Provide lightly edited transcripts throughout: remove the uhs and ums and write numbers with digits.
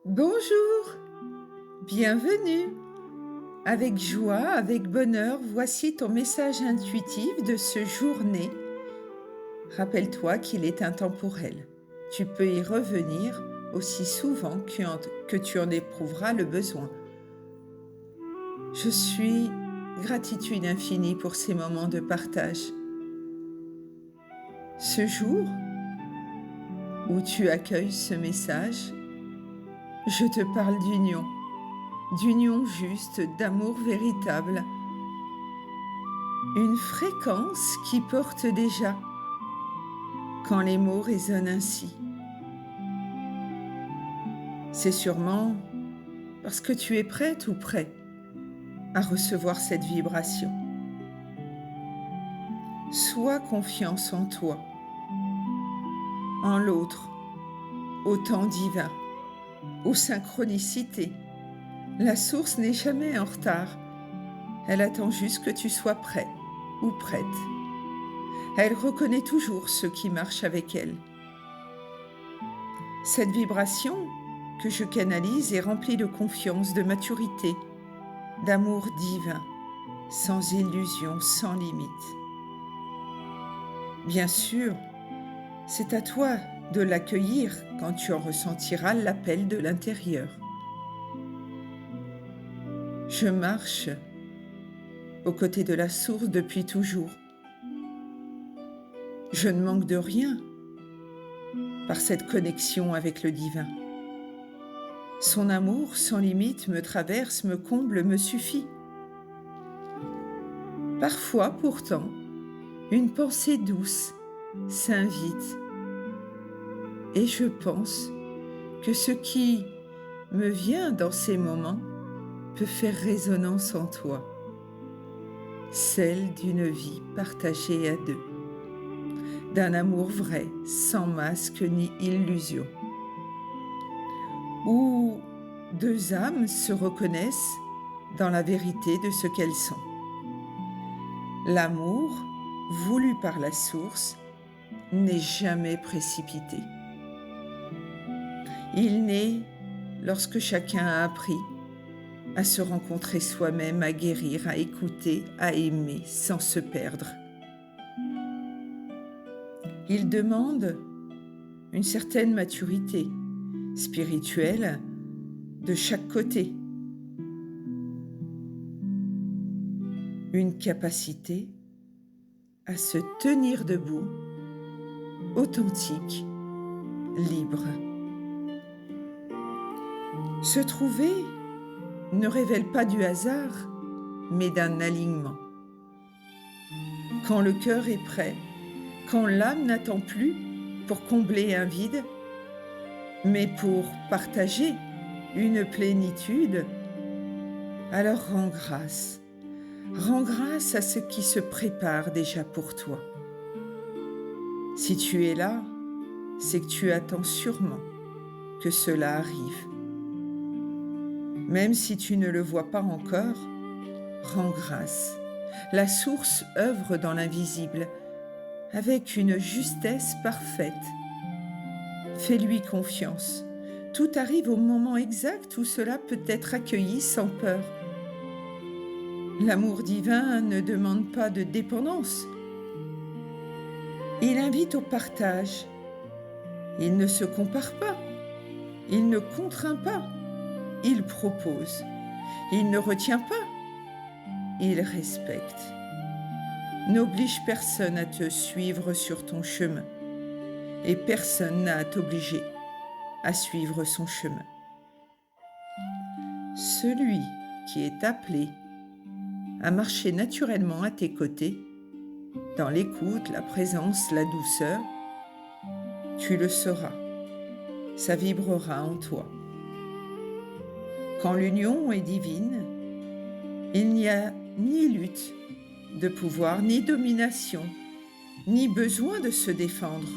Bonjour, bienvenue. Avec joie, avec bonheur, voici ton message intuitif de ce jour-né. Rappelle-toi qu'il est intemporel. Tu peux y revenir aussi souvent que tu en éprouveras le besoin. Je suis gratitude infinie pour ces moments de partage. Ce jour où tu accueilles ce message, je te parle d'union juste, d'amour véritable. Une fréquence qui porte déjà quand les mots résonnent ainsi. C'est sûrement parce que tu es prête ou prêt à recevoir cette vibration. Sois confiance en toi, en l'autre, au temps divin, aux synchronicités. La source n'est jamais en retard. Elle attend juste que tu sois prêt ou prête. Elle reconnaît toujours ceux qui marchent avec elle. Cette vibration que je canalise est remplie de confiance, de maturité, d'amour divin, sans illusion, sans limite. Bien sûr, c'est à toi de l'accueillir quand tu en ressentiras l'appel de l'intérieur. Je marche aux côtés de la source depuis toujours. Je ne manque de rien par cette connexion avec le divin. Son amour sans limite me traverse, me comble, me suffit. Parfois, pourtant, une pensée douce s'invite et je pense que ce qui me vient dans ces moments peut faire résonance en toi, celle d'une vie partagée à deux, d'un amour vrai, sans masque ni illusion, où deux âmes se reconnaissent dans la vérité de ce qu'elles sont. L'amour, voulu par la source, n'est jamais précipité. Il naît lorsque chacun a appris à se rencontrer soi-même, à guérir, à écouter, à aimer sans se perdre. Il demande une certaine maturité spirituelle de chaque côté, une capacité à se tenir debout, authentique, libre. Se trouver ne révèle pas du hasard, mais d'un alignement. Quand le cœur est prêt, quand l'âme n'attend plus pour combler un vide, mais pour partager une plénitude, alors rends grâce. Rends grâce à ce qui se prépare déjà pour toi. Si tu es là, c'est que tu attends sûrement que cela arrive. Même si tu ne le vois pas encore, rends grâce. La source œuvre dans l'invisible avec une justesse parfaite. Fais-lui confiance. Tout arrive au moment exact où cela peut être accueilli sans peur. L'amour divin ne demande pas de dépendance. Il invite au partage. Il ne se compare pas. Il ne contraint pas. Il propose. Il ne retient pas. Il respecte. N'oblige personne à te suivre sur ton chemin. Et personne n'a à t'obliger à suivre son chemin. Celui qui est appelé à marcher naturellement à tes côtés, dans l'écoute, la présence, la douceur, tu le sauras, ça vibrera en toi. Quand l'union est divine, il n'y a ni lutte de pouvoir, ni domination, ni besoin de se défendre.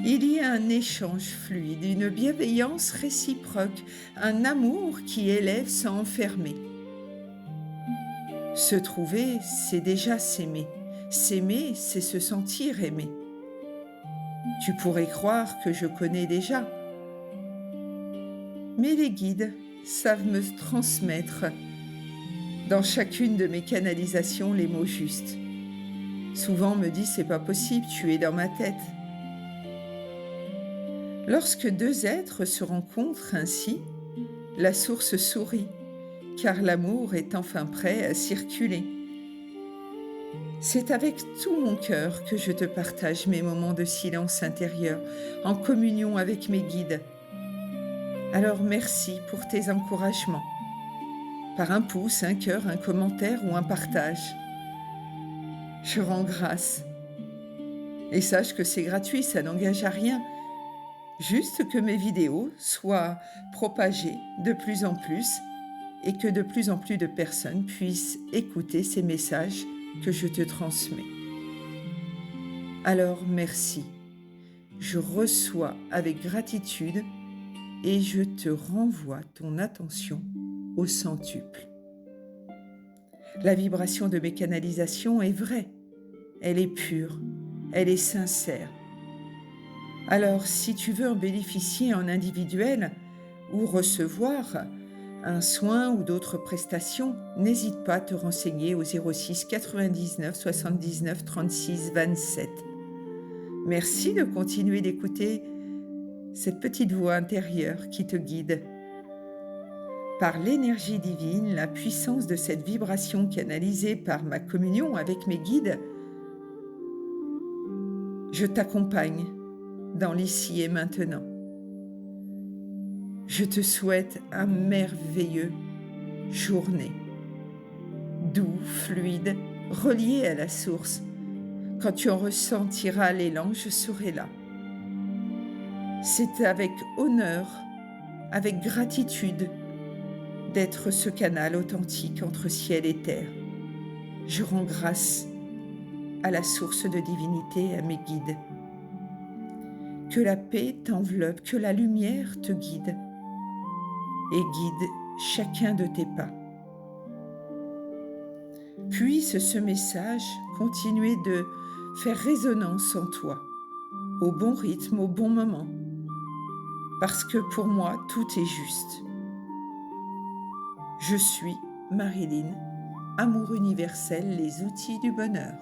Il y a un échange fluide, une bienveillance réciproque, un amour qui élève sans enfermer. Se trouver, c'est déjà s'aimer. S'aimer, c'est se sentir aimé. Tu pourrais croire que je connais déjà. Mais les guides savent me transmettre dans chacune de mes canalisations les mots justes. Souvent on me dit c'est pas possible, tu es dans ma tête. Lorsque deux êtres se rencontrent ainsi, la source sourit, car l'amour est enfin prêt à circuler. C'est avec tout mon cœur que je te partage mes moments de silence intérieur, en communion avec mes guides. Alors merci pour tes encouragements, par un pouce, un cœur, un commentaire ou un partage. Je rends grâce. Et sache que c'est gratuit, ça n'engage à rien. Juste que mes vidéos soient propagées de plus en plus et que de plus en plus de personnes puissent écouter ces messages que je te transmets. Alors merci. Je reçois avec gratitude et je te renvoie ton attention au centuple. La vibration de mes canalisations est vraie, elle est pure, elle est sincère. Alors, si tu veux en bénéficier en individuel ou recevoir un soin ou d'autres prestations, n'hésite pas à te renseigner au 06 99 79 36 27. Merci de continuer d'écouter cette petite voix intérieure qui te guide. Par l'énergie divine, la puissance de cette vibration canalisée par ma communion avec mes guides, je t'accompagne dans l'ici et maintenant. Je te souhaite un merveilleux journée, doux, fluide, relié à la source. Quand tu en ressentiras l'élan, je serai là. C'est avec honneur, avec gratitude, d'être ce canal authentique entre ciel et terre. Je rends grâce à la source de divinité et à mes guides. Que la paix t'enveloppe, que la lumière te guide et guide chacun de tes pas. Puisse ce message continuer de faire résonance en toi, au bon rythme, au bon moment, parce que pour moi, tout est juste. Je suis Marilyn, Amour universel, les outils du bonheur.